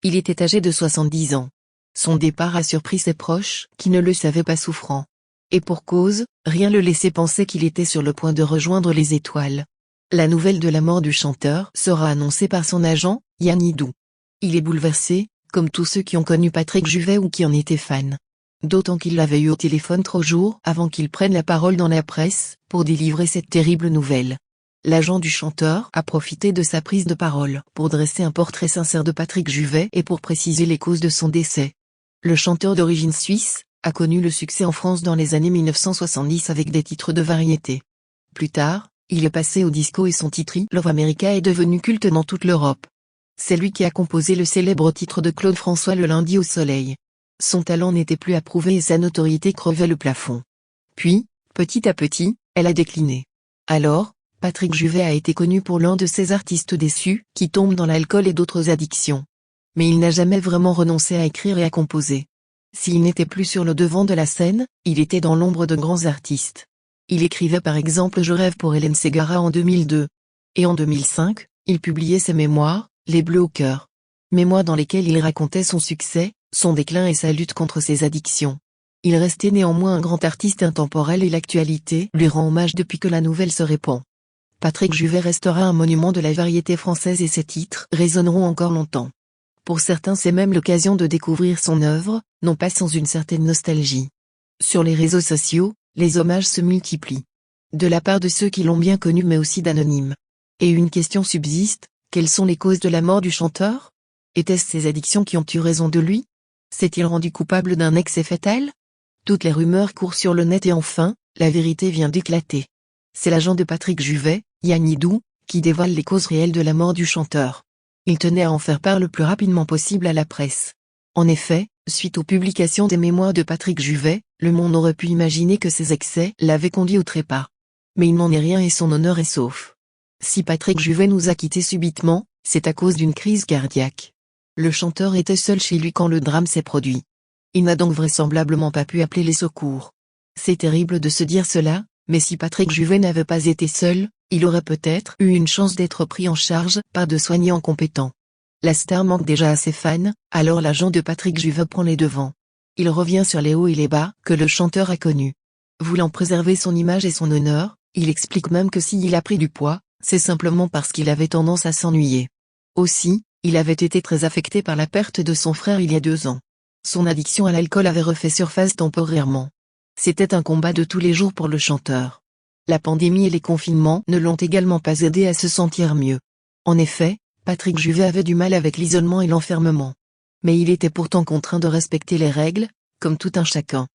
Il était âgé de 70 ans. Son départ a surpris ses proches, qui ne le savaient pas souffrant. Et pour cause, rien le laissait penser qu'il était sur le point de rejoindre les étoiles. La nouvelle de la mort du chanteur sera annoncée par son agent, Yann Hidou. Il est bouleversé, comme tous ceux qui ont connu Patrick Juvet ou qui en étaient fans. D'autant qu'il l'avait eu au téléphone 3 jours avant qu'il prenne la parole dans la presse, pour délivrer cette terrible nouvelle. L'agent du chanteur a profité de sa prise de parole pour dresser un portrait sincère de Patrick Juvet et pour préciser les causes de son décès. Le chanteur d'origine suisse a connu le succès en France dans les années 1970 avec des titres de variété. Plus tard, il est passé au disco et son titre Love America est devenu culte dans toute l'Europe. C'est lui qui a composé le célèbre titre de Claude François Le lundi au soleil. Son talent n'était plus approuvé et sa notoriété crevait le plafond. Puis, petit à petit, elle a décliné. Alors, Patrick Juvet a été connu pour l'un de ces artistes déçus, qui tombent dans l'alcool et d'autres addictions. Mais il n'a jamais vraiment renoncé à écrire et à composer. S'il n'était plus sur le devant de la scène, il était dans l'ombre de grands artistes. Il écrivait par exemple Je rêve pour Hélène Ségara en 2002. Et en 2005, il publiait ses mémoires, Les Bleus au cœur. Mémoires dans lesquelles il racontait son succès, son déclin et sa lutte contre ses addictions. Il restait néanmoins un grand artiste intemporel et l'actualité lui rend hommage depuis que la nouvelle se répand. Patrick Juvet restera un monument de la variété française et ses titres résonneront encore longtemps. Pour certains c'est même l'occasion de découvrir son œuvre, non pas sans une certaine nostalgie. Sur les réseaux sociaux, les hommages se multiplient. De la part de ceux qui l'ont bien connu mais aussi d'anonymes. Et une question subsiste, quelles sont les causes de la mort du chanteur? Étaient-ce ses addictions qui ont eu raison de lui? S'est-il rendu coupable d'un excès fatal? Toutes les rumeurs courent sur le net et enfin, la vérité vient d'éclater. C'est l'agent de Patrick Juvet, Yann Hidou, qui dévoile les causes réelles de la mort du chanteur. Il tenait à en faire part le plus rapidement possible à la presse. En effet, suite aux publications des mémoires de Patrick Juvet, le monde aurait pu imaginer que ses excès l'avaient conduit au trépas. Mais il n'en est rien et son honneur est sauf. Si Patrick Juvet nous a quittés subitement, c'est à cause d'une crise cardiaque. Le chanteur était seul chez lui quand le drame s'est produit. Il n'a donc vraisemblablement pas pu appeler les secours. C'est terrible de se dire cela, mais si Patrick Juvet n'avait pas été seul, il aurait peut-être eu une chance d'être pris en charge par de soignants compétents. La star manque déjà à ses fans, alors l'agent de Patrick Juvet prend les devants. Il revient sur les hauts et les bas que le chanteur a connus. Voulant préserver son image et son honneur, il explique même que s'il a pris du poids, c'est simplement parce qu'il avait tendance à s'ennuyer. Aussi, il avait été très affecté par la perte de son frère il y a 2 ans. Son addiction à l'alcool avait refait surface temporairement. C'était un combat de tous les jours pour le chanteur. La pandémie et les confinements ne l'ont également pas aidé à se sentir mieux. En effet, Patrick Juvet avait du mal avec l'isolement et l'enfermement. Mais il était pourtant contraint de respecter les règles, comme tout un chacun.